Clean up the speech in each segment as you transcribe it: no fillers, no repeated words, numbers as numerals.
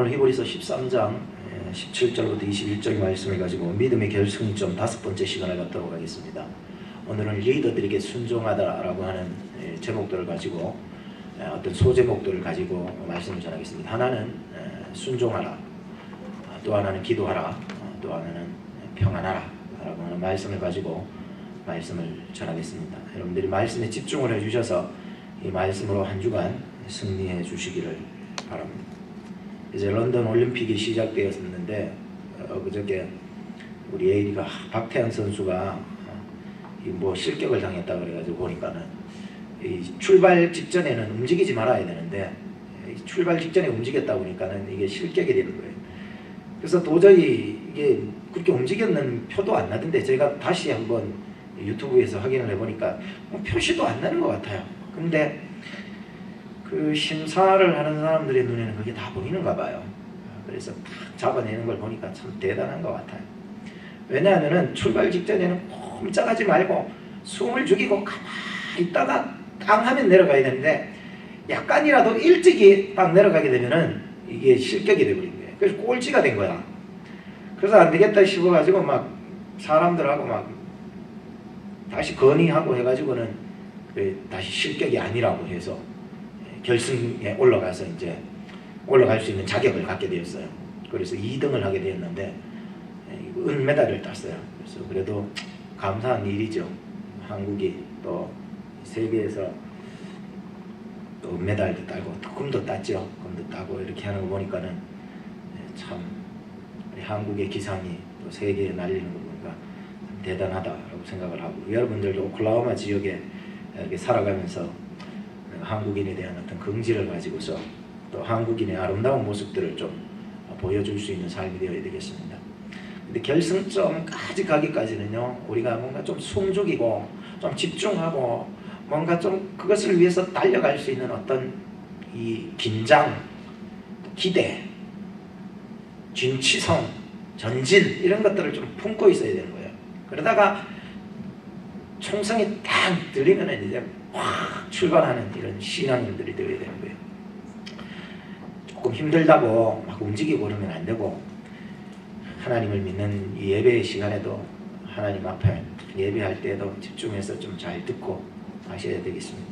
오늘 히브리서 13장 17절부터 21절 말씀을 가지고 믿음의 결승점 5번째 시간을 갖도록 하겠습니다. 오늘은 리더들에게 순종하다라고 하는 제목들을 가지고 어떤 소제목들을 가지고 말씀을 전하겠습니다. 하나는 순종하라, 또 하나는 기도하라, 또 하나는 평안하라 라고 하는 말씀을 가지고 말씀을 전하겠습니다. 여러분들이 말씀에 집중을 해주셔서 이 말씀으로 한 주간 승리해 주시기를 바랍니다. 이제 런던 올림픽이 시작되었는데 그저께 우리 에이리가 박태환 선수가 뭐 실격을 당했다 그래가지고 보니까는 이 출발 직전에는 움직이지 말아야 되는데 출발 직전에 움직였다 보니까는 이게 실격이 되는 거예요. 그래서 도저히 이게 그렇게 움직였는 표도 안 나던데 제가 다시 한번 유튜브에서 확인을 해보니까 표시도 안 나는 것 같아요. 근데 그 심사를 하는 사람들의 눈에는 그게 다 보이는가 봐요. 그래서 딱 잡아내는 걸 보니까 참 대단한 것 같아요. 왜냐하면 출발 직전에는 꼼짝하지 말고 숨을 죽이고 가만히 있다가 땅 하면 내려가야 되는데 약간이라도 일찍이 딱 내려가게 되면은 이게 실격이 돼버린 거예요. 그래서 꼴찌가 된 거야. 그래서 안 되겠다 싶어가지고 막 사람들하고 막 다시 건의하고 해가지고는 다시 실격이 아니라고 해서 결승에 올라가서 이제 올라갈 수 있는 자격을 갖게 되었어요. 그래서 2등을 하게 되었는데 은메달을 땄어요. 그래서 그래도 감사한 일이죠. 한국이 또 세계에서 또 은메달도 따고 금도 땄죠. 금도 따고 이렇게 하는 거 보니까는 참 한국의 기상이 또 세계에 날리는 거 보니까 대단하다라고 생각을 하고, 여러분들도 오클라호마 지역에 이렇게 살아가면서 한국인에 대한 어떤 긍지를 가지고서 또 한국인의 아름다운 모습들을 좀 보여줄 수 있는 삶이 되어야 되겠습니다. 근데 결승점까지 가기까지는요, 우리가 뭔가 좀 숨죽이고 좀 집중하고 뭔가 좀 그것을 위해서 달려갈 수 있는 어떤 이 긴장, 기대, 진취성, 전진 이런 것들을 좀 품고 있어야 되는 거예요. 그러다가 총성이 딱 들리면 이제 확 출발하는 이런 신앙인들이 되어야 되는 거예요. 조금 힘들다고 막 움직이고 그러면 안 되고, 하나님을 믿는 이 예배의 시간에도 하나님 앞에 예배할 때에도 집중해서 좀 잘 듣고 하셔야 되겠습니다.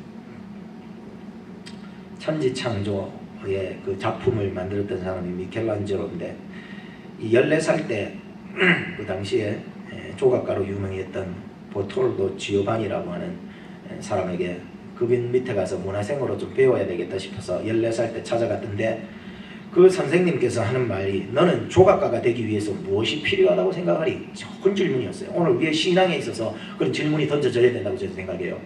천지창조의 그 작품을 만들었던 사람이 미켈란젤로인데, 이 14살 때 그 당시에 조각가로 유명했던 보톨도 지오바니라고 하는 사람에게 그분 밑에 가서 문화생으로 좀 배워야 되겠다 싶어서 14살 때 찾아갔던데, 그 선생님께서 하는 말이 너는 조각가가 되기 위해서 무엇이 필요하다고 생각하니? 좋은 질문이었어요. 오늘 우리의 신앙에 있어서 그런 질문이 던져져야 된다고 저는 생각해요.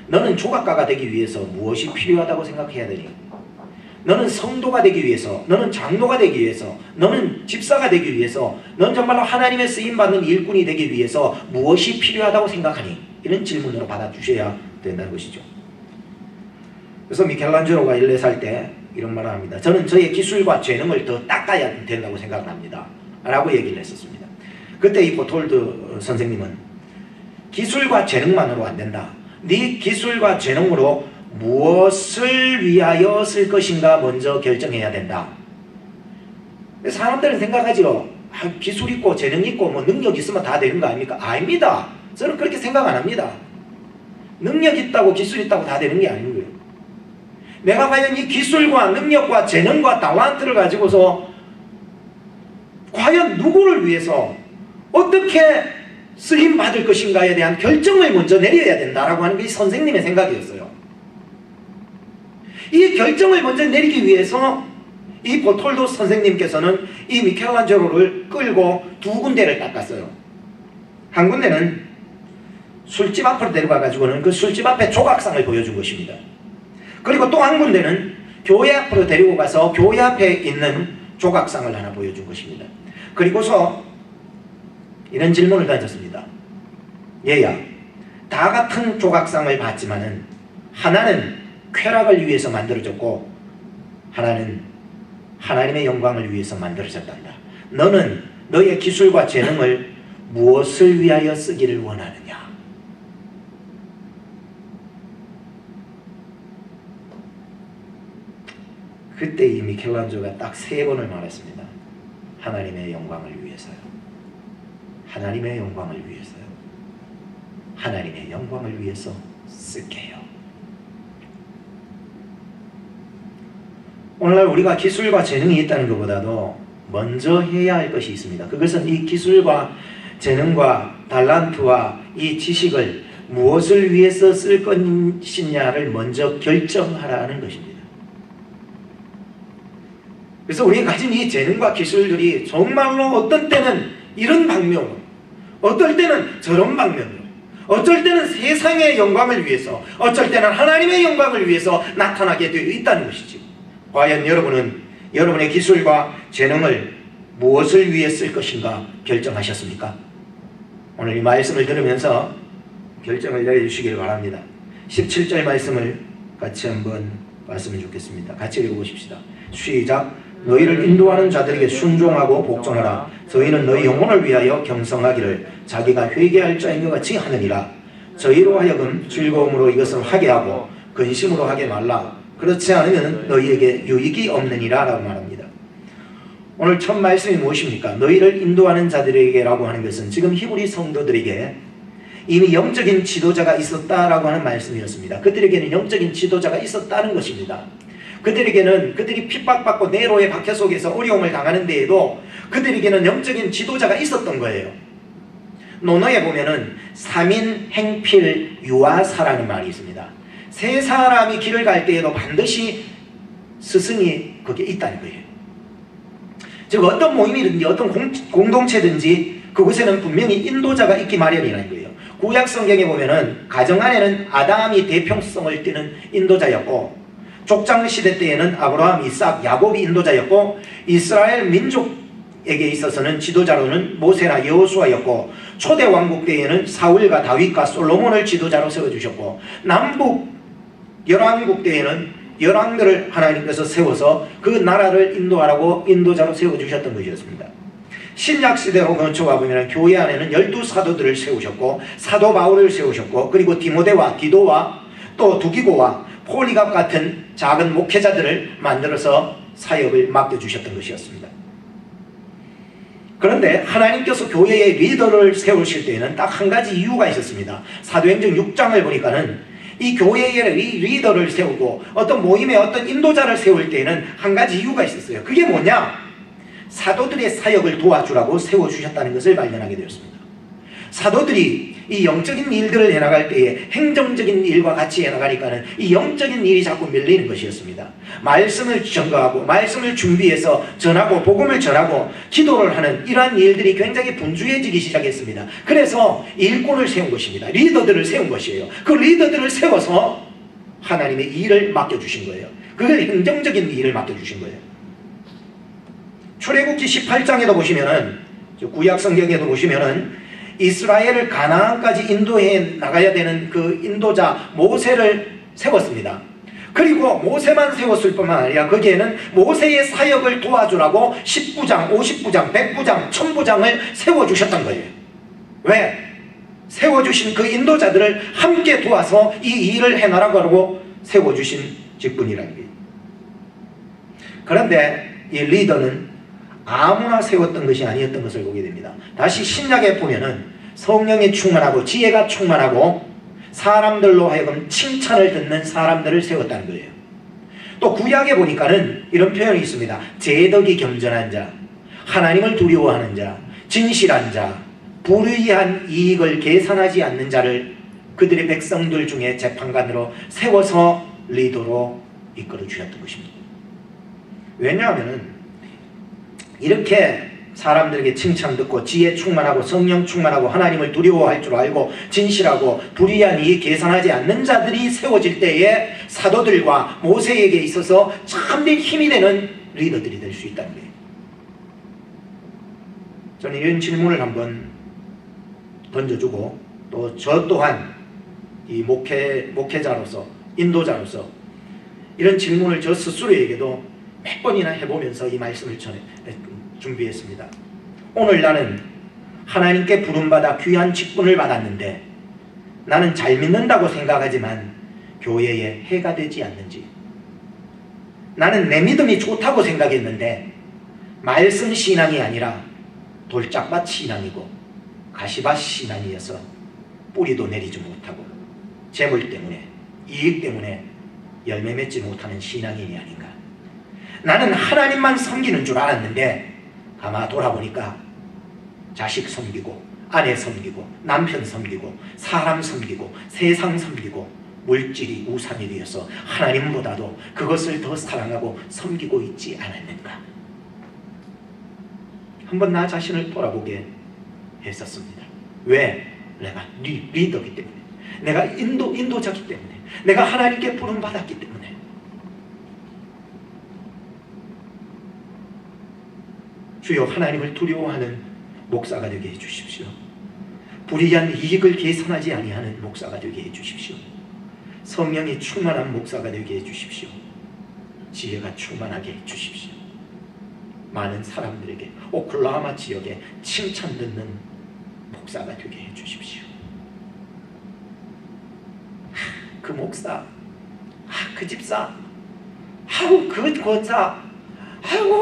너는 조각가가 되기 위해서 무엇이 필요하다고 생각해야 되니? 너는 성도가 되기 위해서, 너는 장로가 되기 위해서, 너는 집사가 되기 위해서, 넌 정말로 하나님의 쓰임받는 일꾼이 되기 위해서 무엇이 필요하다고 생각하니? 이런 질문으로 받아주셔야 된다는 것이죠. 그래서 미켈란젤로가 14살 때 이런 말을 합니다. 저는 저의 기술과 재능을 더 닦아야 된다고 생각을 합니다 라고 얘기를 했었습니다. 그때 이 보톨드 선생님은 기술과 재능만으로 안 된다. 네 기술과 재능으로 무엇을 위하여 쓸 것인가 먼저 결정해야 된다. 사람들은 생각하지요. 기술 있고 재능 있고 뭐 능력 있으면 다 되는 거 아닙니까? 아닙니다. 저는 그렇게 생각 안 합니다. 능력 있다고 기술 있다고 다 되는 게 아닌 거예요. 내가 과연 이 기술과 능력과 재능과 달란트를 가지고서 과연 누구를 위해서 어떻게 쓰임받을 것인가에 대한 결정을 먼저 내려야 된다라고 하는 게 선생님의 생각이었어요. 이 결정을 먼저 내리기 위해서 이 보톨도 선생님께서는 이 미켈란젤로를 끌고 두 군데를 닦았어요. 한 군데는 술집 앞으로 데려가 가지고는 그 술집 앞에 조각상을 보여준 것입니다. 그리고 또 한 군데는 교회 앞으로 데리고 가서 교회 앞에 있는 조각상을 하나 보여준 것입니다. 그리고서 이런 질문을 던졌습니다. 얘야, 다 같은 조각상을 봤지만은 하나는 쾌락을 위해서 만들어졌고 하나는 하나님의 영광을 위해서 만들어졌단다. 너는 너의 기술과 재능을 무엇을 위하여 쓰기를 원하느냐? 그때 이 미켈란젤로가 딱 3번을 말했습니다. 하나님의 영광을 위해서요. 하나님의 영광을 위해서요. 하나님의 영광을 위해서 쓸게요. 오늘날 우리가 기술과 재능이 있다는 것보다도 먼저 해야 할 것이 있습니다. 그것은 이 기술과 재능과 달란트와 이 지식을 무엇을 위해서 쓸 것이냐를 먼저 결정하라는 것입니다. 그래서 우리가 가진 이 재능과 기술들이 정말로 어떤 때는 이런 방면으로, 어떨 때는 저런 방면으로, 어쩔 때는 세상의 영광을 위해서, 어쩔 때는 하나님의 영광을 위해서 나타나게 되어 있다는 것이지. 과연 여러분은 여러분의 기술과 재능을 무엇을 위해 쓸 것인가 결정하셨습니까? 오늘 이 말씀을 들으면서 결정을 내려주시기를 바랍니다. 17절 말씀을 같이 한번 봤으면 좋겠습니다. 같이 읽어보십시다. 시작. 너희를 인도하는 자들에게 순종하고 복종하라. 저희는 너희 영혼을 위하여 경성하기를 자기가 회개할 자인 것 같이 하느니라. 저희로 하여금 즐거움으로 이것을 하게 하고 근심으로 하게 말라. 그렇지 않으면 너희에게 유익이 없느니라 라고 말합니다. 오늘 첫 말씀이 무엇입니까? 너희를 인도하는 자들에게 라고 하는 것은 지금 히브리 성도들에게 이미 영적인 지도자가 있었다라고 하는 말씀이었습니다. 그들에게는 영적인 지도자가 있었다는 것입니다. 그들에게는 그들이 핍박받고 네로의 박해 속에서 어려움을 당하는 데에도 그들에게는 영적인 지도자가 있었던 거예요. 논어에 보면은 3인 행필 유아사라는 말이 있습니다. 세 사람이 길을 갈 때에도 반드시 스승이 거기에 있다는 거예요. 즉 어떤 모임이든지 어떤 공동체든지 그곳에는 분명히 인도자가 있기 마련이라는 거예요. 구약 성경에 보면은 가정 안에는 아담이 대표성을 띠는 인도자였고, 족장 시대 때에는 아브라함, 이삭, 야곱이 인도자였고, 이스라엘 민족에게 있어서는 지도자로는 모세나 여호수아였고, 초대 왕국 때에는 사울과 다윗과 솔로몬을 지도자로 세워주셨고, 남북 열왕국 때에는 열왕들을 하나님께서 세워서 그 나라를 인도하라고 인도자로 세워주셨던 것이었습니다. 신약 시대로 거쳐와 보면 교회 안에는 12사도들을 세우셨고, 사도 바울을 세우셨고, 그리고 디모데와 디도와 또 두기고와 폴리갑 같은 작은 목회자들을 만들어서 사역을 맡겨주셨던 것이었습니다. 그런데 하나님께서 교회의 리더를 세우실 때에는 딱 한 가지 이유가 있었습니다. 사도행전 6장을 보니까는 이 교회의 리더를 세우고 어떤 모임의 어떤 인도자를 세울 때에는 한 가지 이유가 있었어요. 그게 뭐냐? 사도들의 사역을 도와주라고 세워주셨다는 것을 발견하게 되었습니다. 사도들이 이 영적인 일들을 해나갈 때에 행정적인 일과 같이 해나가니까는 이 영적인 일이 자꾸 밀리는 것이었습니다. 말씀을 전가하고 말씀을 준비해서 전하고 복음을 전하고 기도를 하는 이러한 일들이 굉장히 분주해지기 시작했습니다. 그래서 일꾼을 세운 것입니다. 리더들을 세운 것이에요. 그 리더들을 세워서 하나님의 일을 맡겨주신 거예요. 그걸 행정적인 일을 맡겨주신 거예요. 출애굽기 18장에도 보시면은, 구약 성경에도 보시면은 이스라엘을 가나안까지 인도해 나가야 되는 그 인도자 모세를 세웠습니다. 그리고 모세만 세웠을 뿐만 아니라 거기에는 모세의 사역을 도와주라고 19장, 59장, 100부장, 1000부장을 세워주셨던 거예요. 왜? 세워주신 그 인도자들을 함께 도와서 이 일을 해나가라고 세워주신 직분이라는 거예요. 그런데 이 리더는 아무나 세웠던 것이 아니었던 것을 보게 됩니다. 다시 신약에 보면은 성령이 충만하고 지혜가 충만하고 사람들로 하여금 칭찬을 듣는 사람들을 세웠다는 거예요. 또 구약에 보니까는 이런 표현이 있습니다. 재덕이 겸전한 자, 하나님을 두려워하는 자, 진실한 자, 불의한 이익을 계산하지 않는 자를 그들의 백성들 중에 재판관으로 세워서 리더로 이끌어 주셨던 것입니다. 왜냐하면 이렇게 사람들에게 칭찬 듣고 지혜 충만하고 성령 충만하고 하나님을 두려워할 줄 알고 진실하고 불의한 이익 계산하지 않는 자들이 세워질 때에 사도들과 모세에게 있어서 참된 힘이 되는 리더들이 될 수 있다는 거예요. 저는 이런 질문을 한번 던져주고 또 저 또한 이 목회자로서 인도자로서 이런 질문을 저 스스로에게도 몇 번이나 해보면서 이 말씀을 준비했습니다. 오늘 나는 하나님께 부름받아 귀한 직분을 받았는데 나는 잘 믿는다고 생각하지만 교회에 해가 되지 않는지, 나는 내 믿음이 좋다고 생각했는데 말씀 신앙이 아니라 돌짝밭 신앙이고 가시밭 신앙이어서 뿌리도 내리지 못하고 재물 때문에 이익 때문에 열매 맺지 못하는 신앙인이 아닌가. 나는 하나님만 섬기는 줄 알았는데 가만 돌아보니까 자식 섬기고 아내 섬기고 남편 섬기고 사람 섬기고 세상 섬기고 물질이 우상이 되어서 하나님보다도 그것을 더 사랑하고 섬기고 있지 않았는가. 한번 나 자신을 돌아보게 했었습니다. 왜? 내가 리더기 때문에, 내가 인도자기 때문에, 내가 하나님께 부름받았기 때문에. 주여, 하나님을 두려워하는 목사가 되게 해주십시오. 불의한 이익을 계산하지 아니하는 목사가 되게 해주십시오. 성령이 충만한 목사가 되게 해주십시오. 지혜가 충만하게 해주십시오. 많은 사람들에게, 오클라호마 지역에 칭찬 듣는 목사가 되게 해주십시오. 그 목사, 그 집사, 그 권사,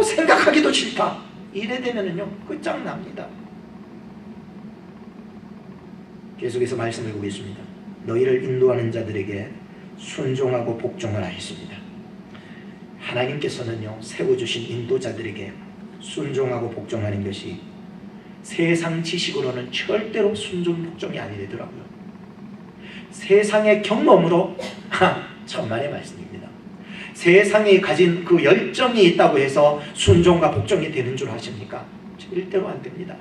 생각하기도 싫다. 이래 되면은요, 끝장납니다. 계속해서 말씀을 보겠습니다. 너희를 인도하는 자들에게 순종하고 복종을 하였습니다. 하나님께서는요, 세워주신 인도자들에게 순종하고 복종하는 것이 세상 지식으로는 절대로 순종 복종이 아니더라고요. 세상의 경험으로 천만의 말씀입니다. 세상이 가진 그 열정이 있다고 해서 순종과 복종이 되는 줄 아십니까? 절대로 안 됩니다.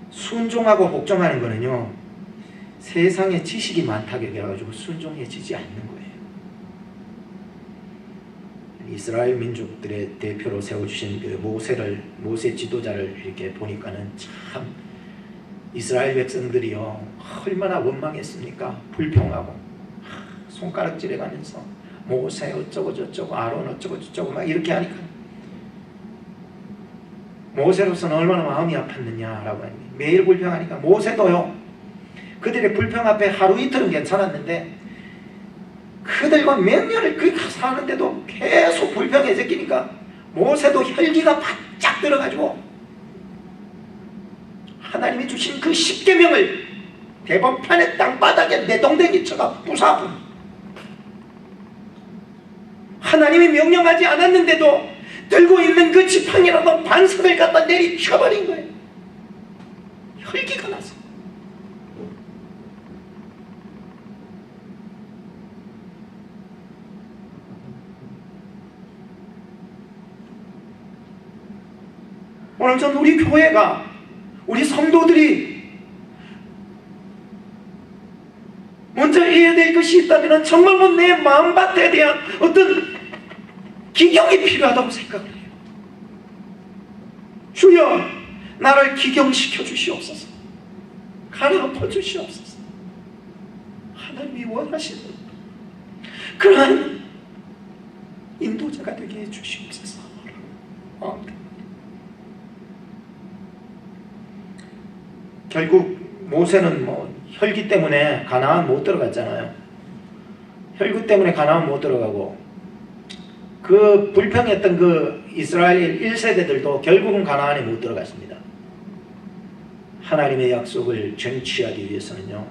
순종하고 복종하는 거는요, 세상에 지식이 많다고 해가지고 순종해지지 않는 거예요. 이스라엘 민족들의 대표로 세워주신 그 모세 지도자를 이렇게 보니까는 참 이스라엘 백성들이요, 얼마나 원망했습니까? 불평하고 손가락질해가면서 모세 어쩌고 저쩌고 아론 어쩌고 저쩌고 막 이렇게 하니까 모세로서는 얼마나 마음이 아팠느냐라고 하니 매일 불평하니까 모세도요, 그들의 불평 앞에 하루 이틀은 괜찮았는데 그들과 몇 년을 그렇게 사는데도 계속 불평에 제끼니까 모세도 혈기가 바짝 들어가지고 하나님이 주신 그 10계명을 대번판의 땅바닥에 내동댕이 쳐가 부사분. 하나님이 명령하지 않았는데도 들고 있는 그 지팡이라도 반석을 갖다 내리쳐버린 거예요. 혈기가 나서. 오늘 전 우리 교회가, 우리 성도들이 먼저 해야 될 것이 있다면 정말 내 마음밭에 대한 어떤 기경이 필요하다고 생각을 해요. 주여, 나를 기경시켜 주시옵소서. 가르쳐 주시옵소서. 하나님이 원하시는 그러한 인도자가 되게 해 주시옵소서. 결국 모세는 혈기 때문에 가나안 못 들어갔잖아요. 혈기 때문에 가나안 못 들어가고 그 불평했던 그 이스라엘 1세대들도 결국은 가나안에 못 들어갔습니다. 하나님의 약속을 쟁취하기 위해서는요,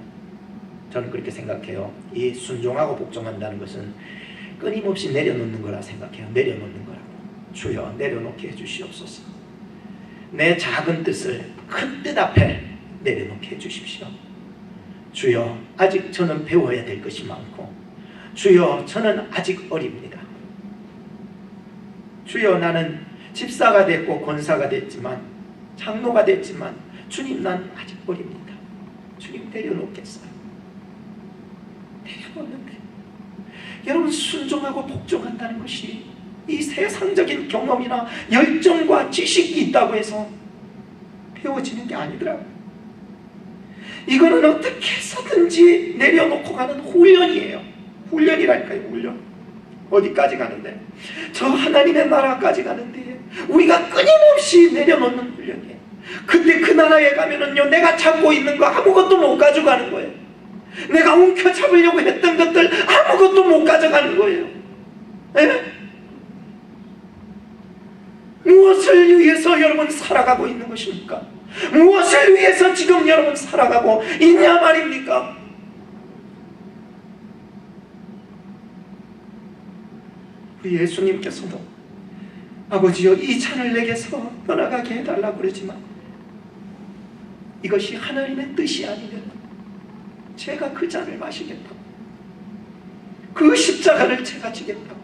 저는 그렇게 생각해요. 이 순종하고 복종한다는 것은 끊임없이 내려놓는 거라 생각해요. 내려놓는 거라고. 주여, 내려놓게 해주시옵소서. 내 작은 뜻을 큰 뜻 앞에 내려놓게 해주십시오. 주여, 아직 저는 배워야 될 것이 많고, 주여, 저는 아직 어립니다. 주여, 나는 집사가 됐고 권사가 됐지만, 장로가 됐지만, 주님, 난 아직 어립니다. 주님, 내려놓겠어요. 내려놓는데 여러분, 순종하고 복종한다는 것이 이 세상적인 경험이나 열정과 지식이 있다고 해서 배워지는 게 아니더라고요. 이거는 어떻게 해서든지 내려놓고 가는 훈련이에요. 훈련이랄까요, 훈련. 어디까지 가는데? 저 하나님의 나라까지 가는데 우리가 끊임없이 내려놓는 훈련이에요. 근데 그 나라에 가면은요, 내가 찾고 있는 거 아무것도 못 가져가는 거예요. 내가 움켜잡으려고 했던 것들 아무것도 못 가져가는 거예요. 에? 무엇을 위해서 여러분 살아가고 있는 것입니까? 무엇을 위해서 지금 여러분 살아가고 있냐 말입니까? 우리 예수님께서도 아버지여 이 잔을 내게서 떠나가게 해달라고 그러지만 이것이 하나님의 뜻이 아니면 제가 그 잔을 마시겠다고, 그 십자가를 제가 지겠다고,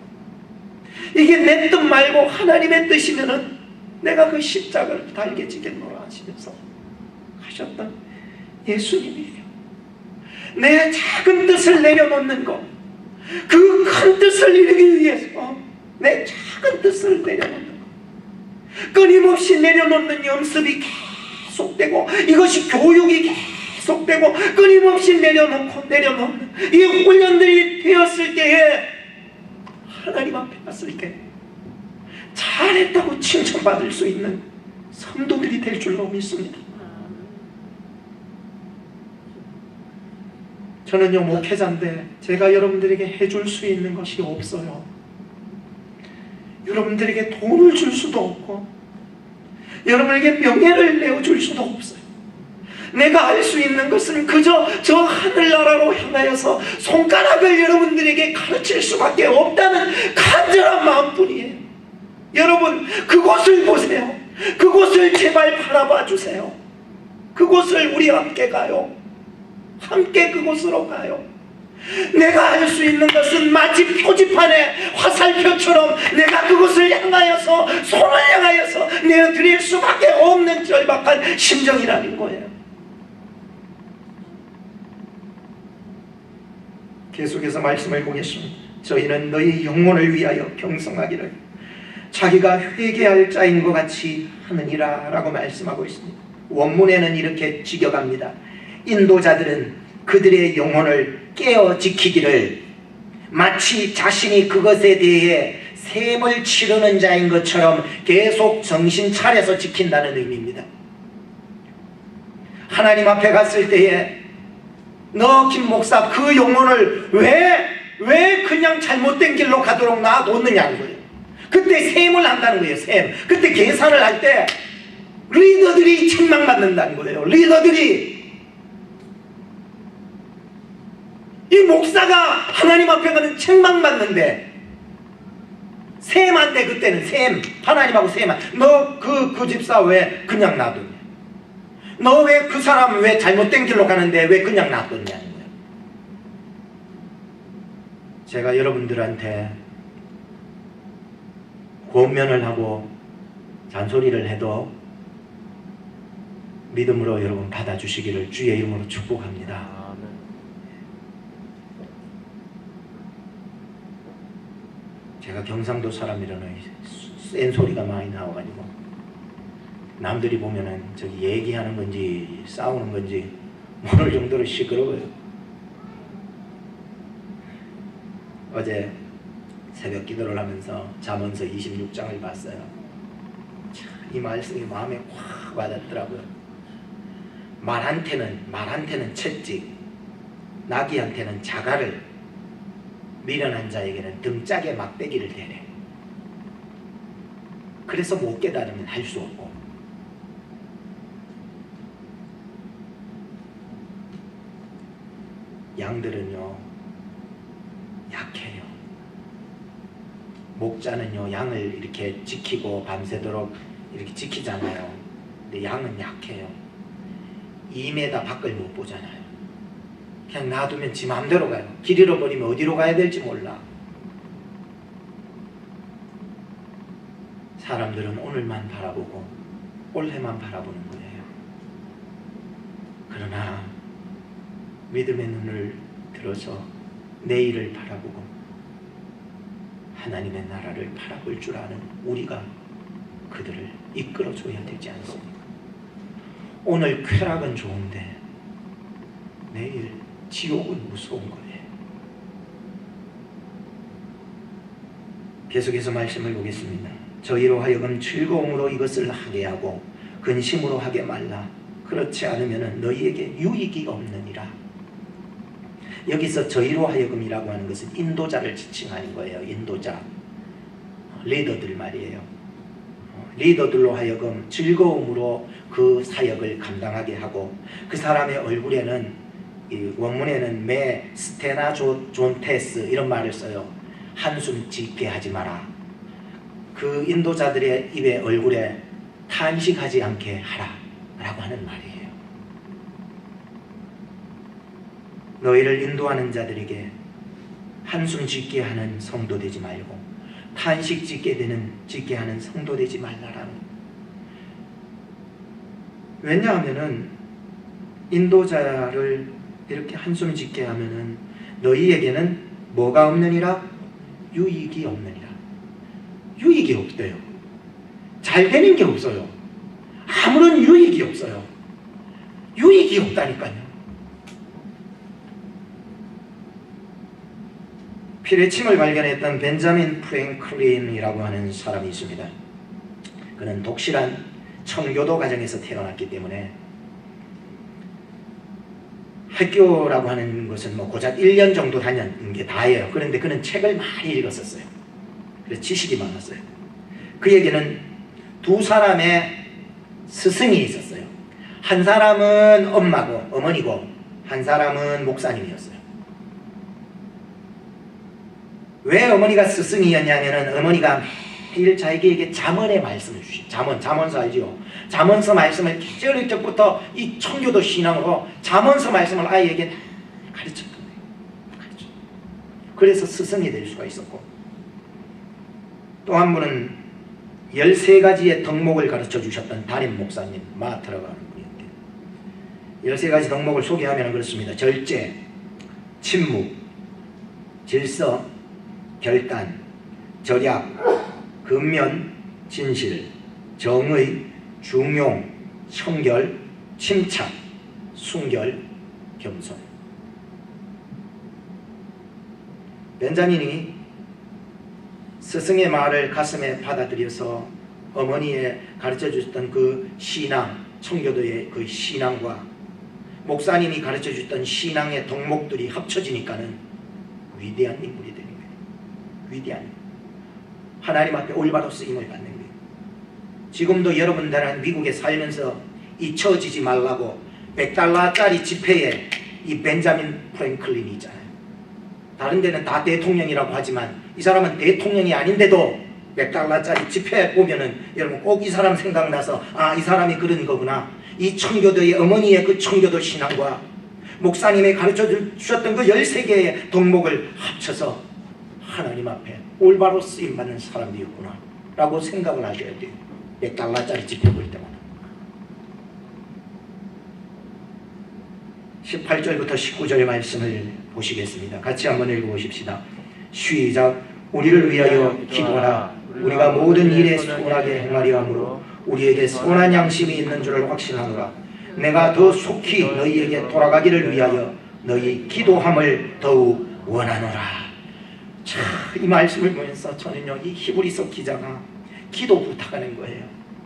이게 내 뜻 말고 하나님의 뜻이면은 내가 그 십자가를 달게 지겠노라 하시면서 하셨던 예수님이에요. 내 작은 뜻을 내려놓는 것, 그 큰 뜻을 이루기 위해서 내 작은 뜻을 내려놓는 것, 끊임없이 내려놓는 연습이 계속되고 이것이 교육이 계속되고 끊임없이 내려놓고 내려놓는 이 훈련들이 되었을 때에 하나님 앞에 갔을 때 잘했다고 칭찬받을 수 있는 성도들이 될 줄로 믿습니다. 저는요 목회자인데 제가 여러분들에게 해줄 수 있는 것이 없어요. 여러분들에게 돈을 줄 수도 없고 여러분에게 명예를 내어줄 수도 없어요. 내가 할 수 있는 것은 그저 저 하늘나라로 향하여서 손가락을 여러분들에게 가르칠 수밖에 없다는 간절한 마음뿐이에요. 여러분 그곳을 보세요. 그곳을 제발 바라봐 주세요. 그곳을 우리 함께 가요. 함께 그곳으로 가요. 내가 할 수 있는 것은 마치 표지판에 화살표처럼 내가 그곳을 향하여서 손을 향하여서 내어드릴 수밖에 없는 절박한 심정이라는 거예요. 계속해서 말씀을 보겠습니다. 저희는 너희 영혼을 위하여 경성하기를 자기가 회개할 자인 것 같이 하느니라 라고 말씀하고 있습니다. 원문에는 이렇게 직역합니다. 인도자들은 그들의 영혼을 깨어 지키기를 마치 자신이 그것에 대해 셈을 치르는 자인 것처럼 계속 정신 차려서 지킨다는 의미입니다. 하나님 앞에 갔을 때에 너 김 목사 그 영혼을 왜 그냥 잘못된 길로 가도록 놔뒀느냐는 거예요. 그때 셈을 한다는 거예요. 셈. 그때 계산을 할 때 리더들이 책망받는다는 거예요. 리더들이 이 목사가 하나님 앞에 가는 책망받는데 셈한데 그때는 셈 하나님하고 셈한 너 그 집사 왜 그냥 놔뒀냐? 너 왜 그 사람 왜 잘못된 길로 가는데 왜 그냥 놔뒀냐는 거예요. 제가 여러분들한테 권면을 하고 잔소리를 해도 믿음으로 여러분 받아주시기를 주의 이름으로 축복합니다. 제가 경상도 사람이라는 센 소리가 많이 나와가지고 남들이 보면은 저기 얘기하는 건지 싸우는 건지 모를 정도로 시끄러워요. 어제 새벽 기도를 하면서 잠언서 26장을 봤어요. 이 말씀이 마음에 확 와닿더라고요. 말한테는 채찍, 나귀한테는 자갈을, 미련한 자에게는 등짝에 막대기를 대래. 그래서 못 깨달으면 할 수 없고, 양들은요 약해요. 목자는요 양을 이렇게 지키고 밤새도록 이렇게 지키잖아요. 근데 양은 약해요. 2m 밖을 못 보잖아요. 그냥 놔두면 지 마음대로 가요. 길 잃어버리면 어디로 가야 될지 몰라. 사람들은 오늘만 바라보고 올해만 바라보는 거예요. 그러나 믿음의 눈을 들어서 내일을 바라보고 하나님의 나라를 바라볼 줄 아는 우리가 그들을 이끌어줘야 되지 않습니까? 오늘 쾌락은 좋은데 내일 지옥은 무서운 거예요. 계속해서 말씀을 보겠습니다. 저희로 하여금 즐거움으로 이것을 하게 하고 근심으로 하게 말라. 그렇지 않으면 너희에게 유익이 없느니라. 여기서 저희로 하여금이라고 하는 것은 인도자를 지칭하는 거예요. 인도자, 리더들 말이에요. 리더들로 하여금 즐거움으로 그 사역을 감당하게 하고, 그 사람의 얼굴에는, 이 원문에는 매 스테나 존테스 이런 말을 써요. 한숨 짓게 하지 마라. 그 인도자들의 입에 얼굴에 탄식하지 않게 하라 라고 하는 말이에요. 너희를 인도하는 자들에게 한숨 짓게 하는 성도 되지 말고 탄식 짓게 하는 성도 되지 말라라는. 왜냐하면은 인도자를 이렇게 한숨 짓게 하면은 너희에게는 뭐가 없느니라? 유익이 없느니라. 유익이 없대요. 잘 되는 게 없어요. 아무런 유익이 없어요. 유익이 없다니까요. 피뢰침을 발견했던 벤자민 프랭클린이라고 하는 사람이 있습니다. 그는 독실한 청교도 가정에서 태어났기 때문에 학교라고 하는 것은 뭐 고작 1년 정도 다녔는 게 다예요. 그런데 그는 책을 많이 읽었었어요. 그래서 지식이 많았어요. 그에게는 두 사람의 스승이 있었어요. 한 사람은 어머니고 한 사람은 목사님이었어요. 왜 어머니가 스승이었냐면은 어머니가 매일 자기에게 잠언의 말씀을 주신, 잠언서 알지요? 잠언서 말씀을 어릴 때부터 이 청교도 신앙으로 잠언서 말씀을 아이에게 가르쳤던 거예요. 그래서 스승이 될 수가 있었고, 또 한 분은 13가지의 덕목을 가르쳐 주셨던 담임 목사님 마트라고 하는 분이었대요. 13가지 덕목을 소개하면 그렇습니다. 절제, 침묵, 질서, 결단, 절약, 근면, 진실, 정의, 중용, 청결, 침착, 순결, 겸손. 벤자민이 스승의 말을 가슴에 받아들여서 어머니의 가르쳐주셨던 그 신앙, 청교도의 그 신앙과 목사님이 가르쳐주셨던 신앙의 덕목들이 합쳐지니까는 위대한 인물이 되는 거예요. 위대한, 하나님 앞에 올바로 쓰임을 받는 거예요. 지금도 여러분들은 미국에 살면서 잊혀지지 말라고 $100짜리 지폐에 이 벤자민 프랭클린이 있잖아요. 다른 데는 다 대통령이라고 하지만 이 사람은 대통령이 아닌데도 $100짜리 지폐 보면은 여러분 꼭 이 사람 생각나서 아, 이 사람이 그런 거구나. 이 청교도의 어머니의 그 청교도 신앙과 목사님이 가르쳐 주셨던 그 13개의 덕목을 합쳐서 하나님 앞에 올바로 쓰임받는 사람이었구나 라고 생각을 하셔야 돼요. $100짜리 지폐 볼 때마다. 18절부터 19절의 말씀을 보시겠습니다. 같이 한번 읽어보십시다. 시작. 우리를 위하여 기도하라. 우리가 모든 일에 선하게 행하려 하므로 우리에게 선한 양심이 있는 줄을 확신하노라. 내가 더 속히 너희에게 돌아가기를 위하여 너희 기도함을 더욱 원하노라. 자, 이 말씀을 보면서 저는요, 이 히브리서 기자가 기도 부탁하는 거예요.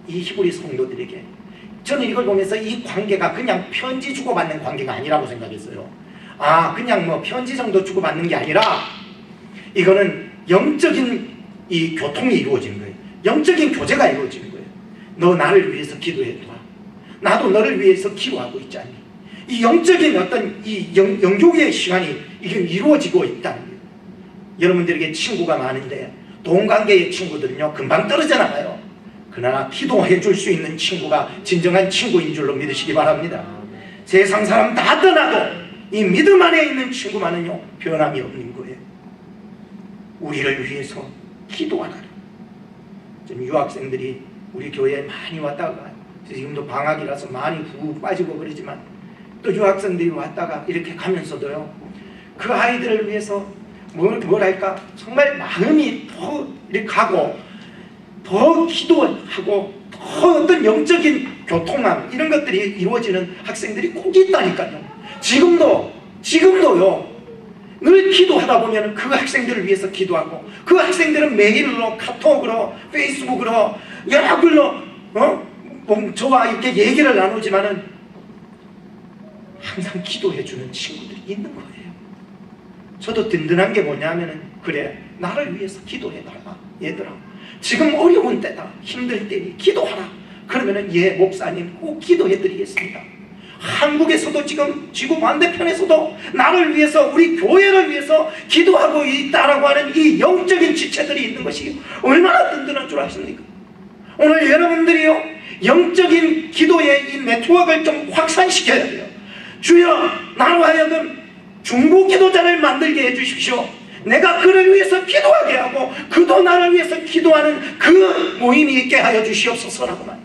이 히브리 성도들에게. 저는 이걸 보면서 이 관계가 그냥 편지 주고받는 관계가 아니라고 생각했어요. 아, 그냥 뭐 편지 정도 주고받는 게 아니라 이거는 영적인 이 교통이 이루어지는 거예요. 영적인 교제가 이루어지는 거예요. 너 나를 위해서 기도해라. 나도 너를 위해서 기도하고 있지 않니? 이 영적인 어떤 이 영교의 시간이 이게 이루어지고 있다는 거예요. 여러분들에게 친구가 많은데 돈 관계의 친구들은요 금방 떨어져 나가요. 그러나 기도해 줄 수 있는 친구가 진정한 친구인 줄로 믿으시기 바랍니다. 세상 사람 다 떠나도 이 믿음 안에 있는 친구만은요 변함이 없는 거예요. 우리를 위해서 기도하라. 지금 유학생들이 우리 교회에 많이 왔다가 지금도 방학이라서 많이 후 빠지고 그러지만 또 유학생들이 왔다가 이렇게 가면서도요 그 아이들을 위해서 뭐랄까 정말 마음이 더 이렇게 가고 더 기도하고 더 어떤 영적인 교통함 이런 것들이 이루어지는 학생들이 꼭 있다니까요. 지금도요 늘 기도하다 보면 그 학생들을 위해서 기도하고 그 학생들은 메일로 카톡으로 페이스북으로 여러 글로 저와 이렇게 얘기를 나누지만은 항상 기도해주는 친구들이 있는 거예요. 저도 든든한 게 뭐냐면은, 그래, 나를 위해서 기도해달라. 얘들아, 지금 어려운 때다, 힘들 때니 기도하라. 그러면은 예, 목사님 꼭 기도해드리겠습니다. 한국에서도 지금 지구 반대편에서도 나를 위해서, 우리 교회를 위해서 기도하고 있다라고 하는 이 영적인 지체들이 있는 것이 얼마나 든든한 줄 아십니까? 오늘 여러분들이요, 영적인 기도의 이 네트워크를 좀 확산시켜야 돼요. 주여, 나로 하여금 중보 기도자를 만들게 해주십시오. 내가 그를 위해서 기도하게 하고 그도 나를 위해서 기도하는 그 모임이 있게 하여 주시옵소서라고 말이에요.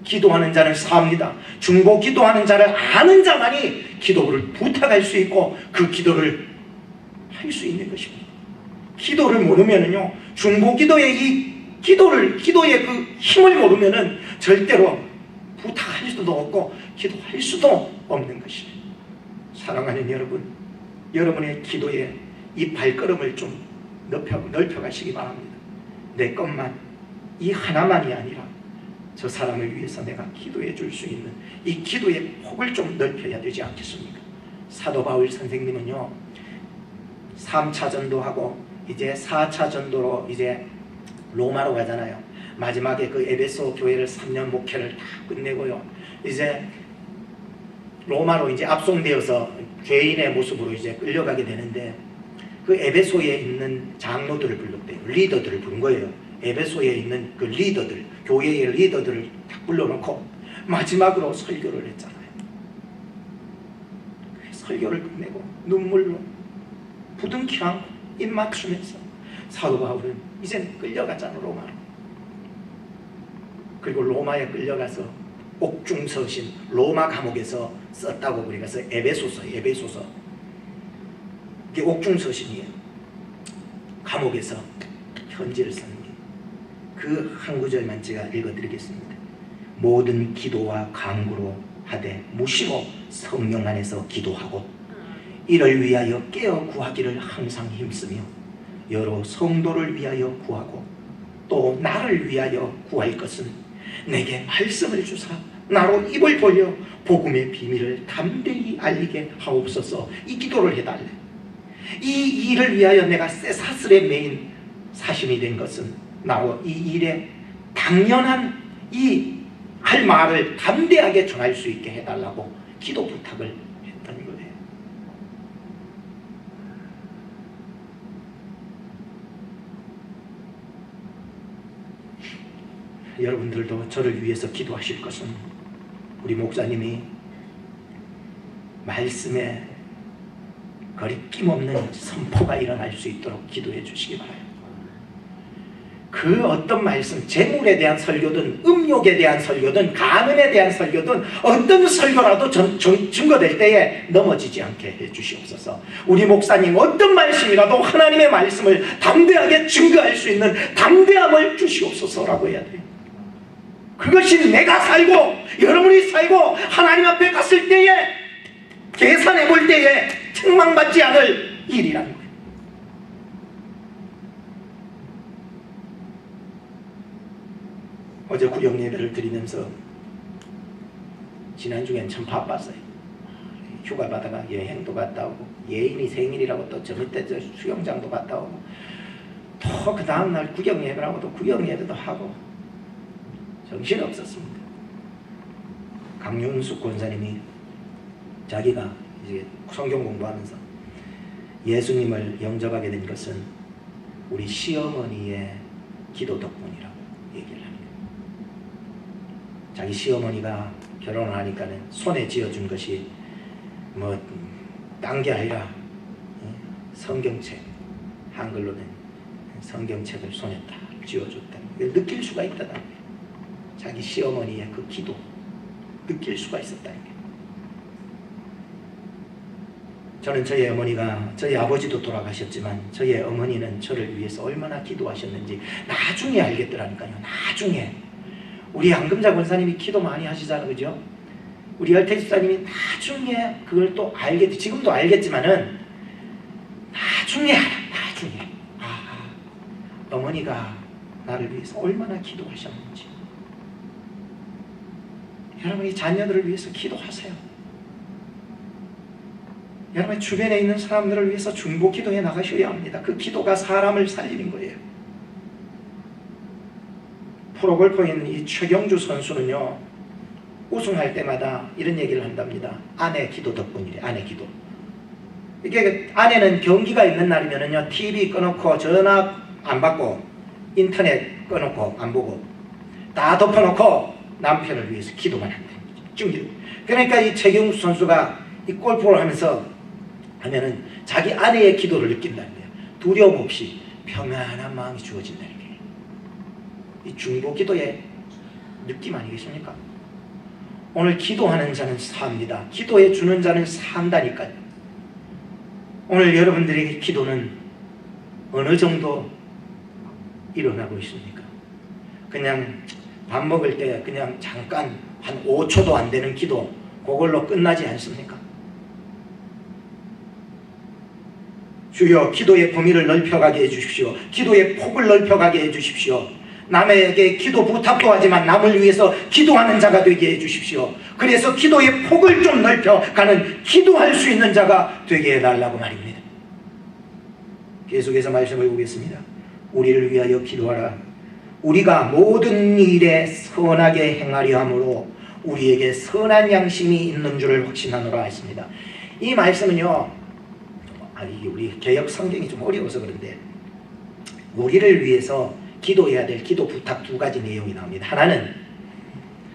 기도하는 자는 삽니다. 중보 기도하는 자를 아는 자만이 기도를 부탁할 수 있고 그 기도를 할 수 있는 것입니다. 기도를 모르면은요, 중보 기도의 이 기도의 그 힘을 모르면은 절대로 부탁할 수도 없고 기도할 수도 없는 것입니다. 사랑하는 여러분, 여러분의 기도에 이 발걸음을 좀 넓혀가시기 바랍니다. 내 것만, 이 하나만이 아니라 저 사람을 위해서 내가 기도해 줄 수 있는 이 기도의 폭을 좀 넓혀야 되지 않겠습니까? 사도 바울 선생님은요, 3차 전도하고 이제 4차 전도로 이제 로마로 가잖아요. 마지막에 그 에베소 교회를 3년 목회를 다 끝내고요, 이제 로마로 이제 압송되어서 죄인의 모습으로 이제 끌려가게 되는데, 그 에베소에 있는 장로들을 불렀대요. 리더들을 부른 거예요. 에베소에 있는 그 리더들, 교회의 리더들을 딱 불러놓고 마지막으로 설교를 했잖아요. 설교를 끝내고 눈물로 부둥키랑 입 맞추면서 사도 바울은 이제는 끌려가잖아, 로마로. 그리고 로마에 끌려가서 옥중서신, 로마 감옥에서 썼다고 우리가 써, 에베소서. 이게 옥중서신이에요. 감옥에서 편지를 썼는데 그 한 구절만 제가 읽어드리겠습니다. 모든 기도와 간구로 하되 무시로 성령 안에서 기도하고 이를 위하여 깨어 구하기를 항상 힘쓰며 여러 성도를 위하여 구하고 또 나를 위하여 구할 것은 내게 말씀을 주사 나로 입을 벌려 복음의 비밀을 담대히 알리게 하옵소서. 이 기도를 해달래. 이 일을 위하여 내가 쇠사슬에 매인 사심이 된 것은 나로 이 일에 당연한 이 할 말을 담대하게 전할 수 있게 해달라고 기도 부탁을 했던 거예요. 여러분들도 저를 위해서 기도하실 것은 우리 목사님이 말씀에 거리낌 없는 선포가 일어날 수 있도록 기도해 주시기 바랍니다. 그 어떤 말씀, 재물에 대한 설교든 음욕에 대한 설교든 간음에 대한 설교든 어떤 설교라도 증거될 때에 넘어지지 않게 해주시옵소서. 우리 목사님 어떤 말씀이라도 하나님의 말씀을 담대하게 증거할 수 있는 담대함을 주시옵소서라고 해야 돼요. 그것이 내가 살고 여러분이 살고 하나님 앞에 갔을 때에 계산해 볼 때에 책망받지 않을 일이라는 거예요. 어제 구역 예배를 드리면서 지난주엔 참 바빴어요. 휴가 받아가 여행도 갔다 오고 예인이 생일이라고 또 저 밑에 저 수영장도 갔다 오고 또 그 다음날 구역 예배라고 또 구역 예배도 하고 정신이 없었습니다. 강윤숙 권사님이 자기가 이제 성경 공부하면서 예수님을 영접하게 된 것은 우리 시어머니의 기도 덕분이라고 얘기를 합니다. 자기 시어머니가 결혼을 하니까는 손에 쥐어준 것이 뭐 딴 게 아니라 성경책, 한글로 된 성경책을 손에 딱 쥐어줬다. 느낄 수가 있다는 거예요. 자기 시어머니의 그 기도 느낄 수가 있었다는 거예요. 저는 저희 어머니가, 저희 아버지도 돌아가셨지만 저희 어머니는 저를 위해서 얼마나 기도하셨는지 나중에 알겠더라니까요. 나중에 우리 양금자 권사님이 기도 많이 하시잖아요, 그죠? 우리 열태 집사님이 나중에 그걸 또 알겠지, 지금도 알겠지만은 나중에 어머니가 나를 위해서 얼마나 기도하셨는지. 여러분이 자녀들을 위해서 기도하세요. 여러분 주변에 있는 사람들을 위해서 중보 기도해 나가셔야 합니다. 그 기도가 사람을 살리는 거예요. 프로골퍼인 이 최경주 선수는요, 우승할 때마다 이런 얘기를 한답니다. 아내 기도 덕분이래. 아내 기도. 이게 아내는 경기가 있는 날이면은요, TV 꺼놓고 전화 안 받고 인터넷 꺼놓고 안 보고 다 덮어놓고 남편을 위해서 기도만 한다. 그러니까 이 최경수 선수가 이 골프를 하면서 하면은 자기 아내의 기도를 느낀다는 거예요. 두려움 없이 평안한 마음이 주어진다는 거예요. 이 중보 기도의 느낌 아니겠습니까? 오늘 기도하는 자는 삽니다. 기도해 주는 자는 산다니까요. 오늘 여러분들에게 기도는 어느 정도 일어나고 있습니까? 그냥 밥 먹을 때 그냥 잠깐 한 5초도 안 되는 기도, 그걸로 끝나지 않습니까? 주여 기도의 범위를 넓혀가게 해주십시오. 기도의 폭을 넓혀가게 해주십시오. 남에게 기도 부탁도 하지만 남을 위해서 기도하는 자가 되게 해주십시오. 그래서 기도의 폭을 좀 넓혀가는 기도할 수 있는 자가 되게 해달라고 말입니다. 계속해서 말씀을 보겠습니다. 우리를 위하여 기도하라. 우리가 모든 일에 선하게 행하려 함으로 우리에게 선한 양심이 있는 줄을 확신하노라 했습니다. 이 말씀은요, 이게 우리 개역 성경이 좀 어려워서 그런데 우리를 위해서 기도해야 될 기도 부탁 두 가지 내용이 나옵니다. 하나는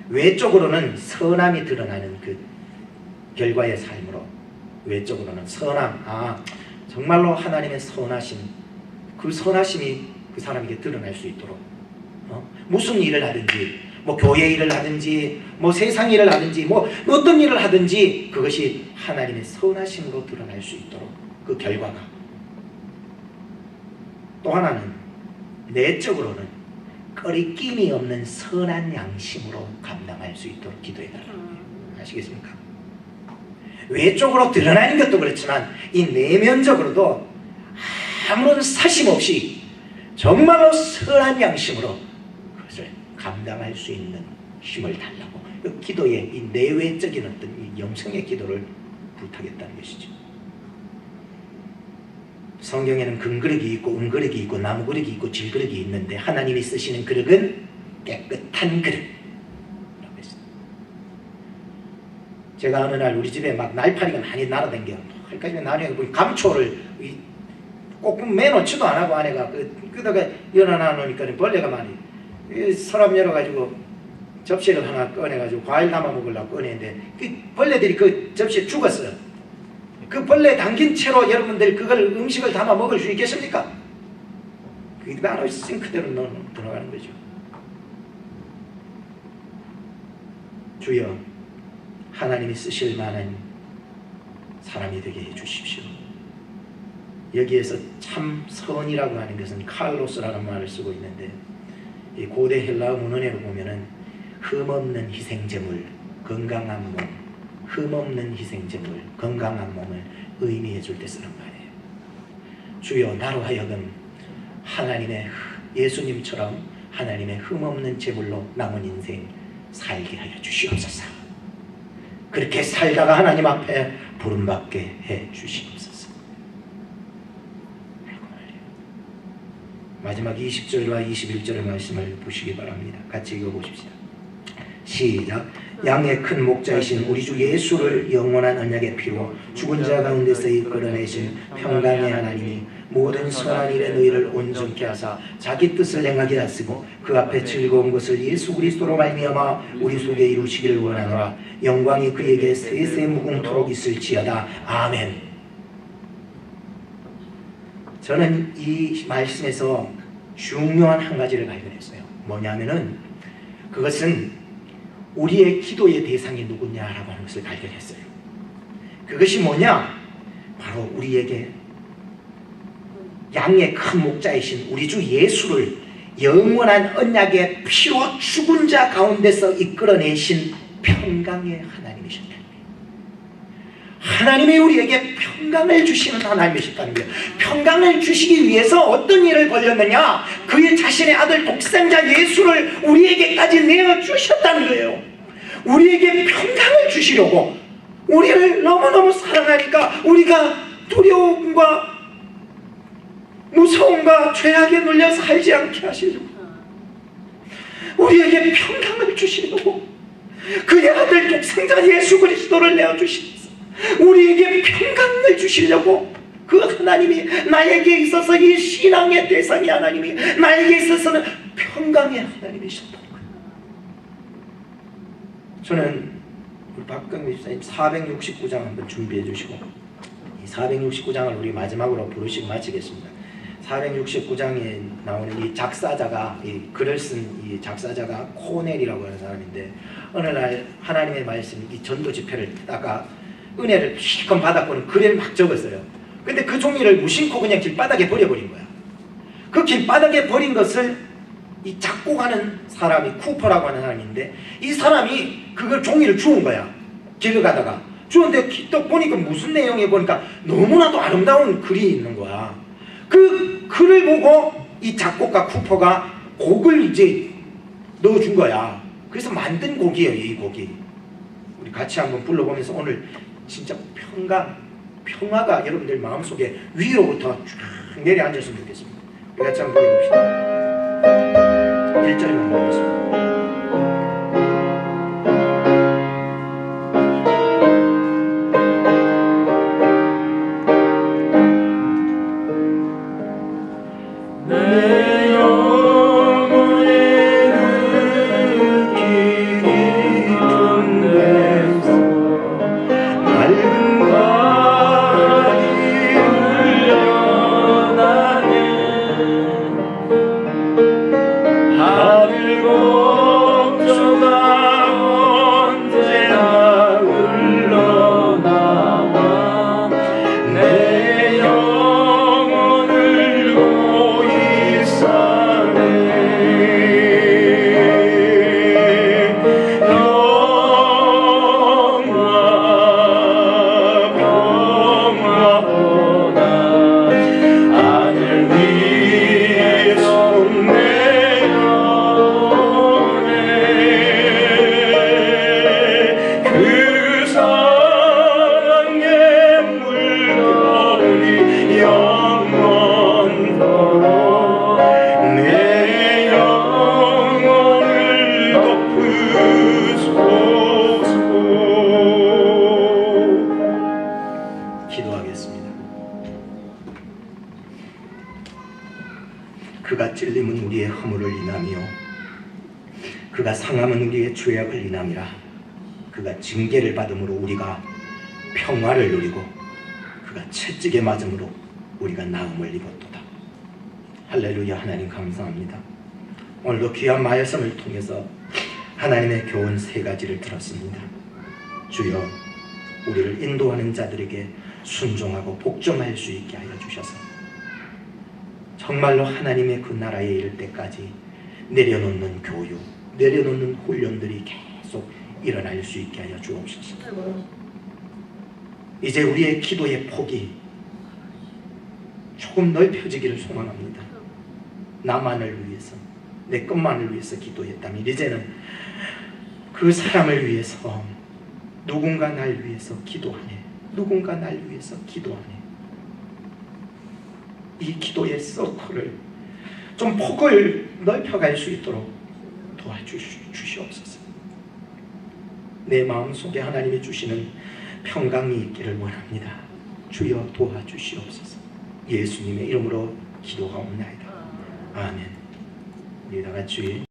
외적으로는 선함이 드러나는 그 결과의 삶으로, 외적으로는 선함, 정말로 하나님의 선하심, 그 선하심이 그 사람에게 드러날 수 있도록 무슨 일을 하든지, 뭐 교회 일을 하든지, 뭐 세상 일을 하든지, 뭐 어떤 일을 하든지 그것이 하나님의 선하심으로 드러날 수 있도록 그 결과가. 또 하나는 내적으로는 꺼리낌이 없는 선한 양심으로 감당할 수 있도록 기도해달라는 거예요. 아시겠습니까? 외적으로 드러나는 것도 그렇지만 이 내면적으로도 아무런 사심 없이 정말로 선한 양심으로 그것을 감당할 수 있는 힘을 달라고, 그 기도의 이 내외적인 어떤 이 영성의 기도를 부탁했다는 것이죠. 성경에는 금그릇이 있고 은그릇이 있고 나무그릇이 있고 질그릇이 있는데 하나님이 쓰시는 그릇은 깨끗한 그릇. 제가 어느 날 우리 집에 막 날파리가 많이 날아다녀. 그러니까 나중에 보니 감초를 꼭 매놓지도 안 하고 아내가 그다가 열어놔 놓으니까 벌레가 많이 서랍 열어가지고 접시를 하나 꺼내가지고 과일 담아 먹으려고 꺼내는데 그 벌레들이 그 접시에 죽었어요. 그 벌레 담긴 채로 여러분들 그걸 음식을 담아 먹을 수 있겠습니까? 그게 바로 싱크대로 들어가는 거죠. 주여 하나님이 쓰실 만한 사람이 되게 해주십시오. 여기에서 참 선이라고 하는 것은 칼로스라는 말을 쓰고 있는데, 이 고대 헬라어 문헌에로 보면은 흠없는 희생제물, 건강한 몸, 흠없는 희생제물, 건강한 몸을 의미해 줄 때 쓰는 말이에요. 주여 나로 하여금 하나님의 예수님처럼 하나님의 흠없는 제물로 남은 인생 살게 하여 주시옵소서. 그렇게 살다가 하나님 앞에 부름받게 해 주시옵소서. 마지막 20절과 21절의 말씀을 보시기 바랍니다. 같이 읽어보십시다. 시작. 양의 큰 목자이신 우리 주 예수를 영원한 언약의 피로 죽은 자 가운데서 이끌어내신 평강의 하나님이 모든 선한 일에 너희를 온전케 하사 자기 뜻을 행하게 하시고 그 앞에 즐거운 것을 예수 그리스도로 말미암아 우리 속에 이루시기를 원하노라. 영광이 그에게 세세 무궁토록 있을지어다. 아멘. 저는 이 말씀에서 중요한 한 가지를 발견했어요. 뭐냐면은 그것은 우리의 기도의 대상이 누구냐라고 하는 것을 발견했어요. 그것이 뭐냐? 바로 우리에게 양의 큰 목자이신 우리 주 예수를 영원한 언약의 피로 죽은 자 가운데서 이끌어내신 평강의 하나님이셨다. 하나님이 우리에게 평강을 주시는 하나님이셨다는 거예요. 평강을 주시기 위해서 어떤 일을 벌였느냐? 그의 자신의 아들 독생자 예수를 우리에게까지 내어주셨다는 거예요. 우리에게 평강을 주시려고 우리를 너무너무 사랑하니까 우리가 두려움과 무서움과 죄악에 눌려 살지 않게 하시려고, 우리에게 평강을 주시려고 그의 아들 독생자 예수 그리스도를 내어주시면서 우리에게 평강을 주시려고, 그 하나님이 나에게 있어서 이 신앙의 대상의 하나님이 나에게 있어서는 평강의 하나님이셨다는 거예요. 저는 우리 박경미 집사님 469장 한번 준비해 주시고, 이 469장을 우리 마지막으로 부르시고 마치겠습니다. 469장에 나오는 이 작사자가, 이 글을 쓴 이 작사자가 코넬이라고 하는 사람인데, 어느 날 하나님의 말씀, 이 전도 집회를 하다가 은혜를 실컷 받았고는 글을 막 적었어요. 근데 그 종이를 무심코 그냥 길바닥에 버려버린 거야. 그 길바닥에 버린 것을 이 작곡하는 사람이, 쿠퍼라고 하는 사람인데, 이 사람이 그걸 종이를 주운 거야. 길을 가다가 주웠는데 또 보니까 무슨 내용에 보니까 너무나도 아름다운 글이 있는 거야. 그 글을 보고 이 작곡가 쿠퍼가 곡을 이제 넣어준 거야. 그래서 만든 곡이에요, 이 곡이. 우리 같이 한번 불러보면서 오늘 진짜 평화가 여러분들 마음속에 위로부터 쭉 내려앉았으면 좋겠습니다. 우리 같이 한번 불러봅시다. 1절만 보겠습니다. 그가 찔림은 우리의 허물을 인하며 그가 상함은 우리의 죄악을 인함이라. 그가 징계를 받음으로 우리가 평화를 누리고 그가 채찍에 맞음으로 우리가 나음을 입었도다. 할렐루야. 하나님 감사합니다. 오늘도 귀한 말씀을 통해서 하나님의 교훈 세 가지를 들었습니다. 주여, 우리를 인도하는 자들에게 순종하고 복종할 수 있게 하여 주셔서 정말로 하나님의 그 나라에 이를 때까지 내려놓는 교육, 내려놓는 훈련들이 계속 일어날 수 있게 하여 주옵소서. 이제 우리의 기도의 폭이 조금 넓혀지기를 소망합니다. 나만을 위해서, 내 것만을 위해서 기도했다면 이제는 그 사람을 위해서, 누군가 날 위해서 기도하네, 누군가 날 위해서 기도하네. 이 기도의 서클을 좀 폭을 넓혀갈 수 있도록 도와주시옵소서. 내 마음속에 하나님이 주시는 평강이 있기를 원합니다. 주여 도와주시옵소서. 예수님의 이름으로 기도하옵나이다. 아멘. 우리 다 같이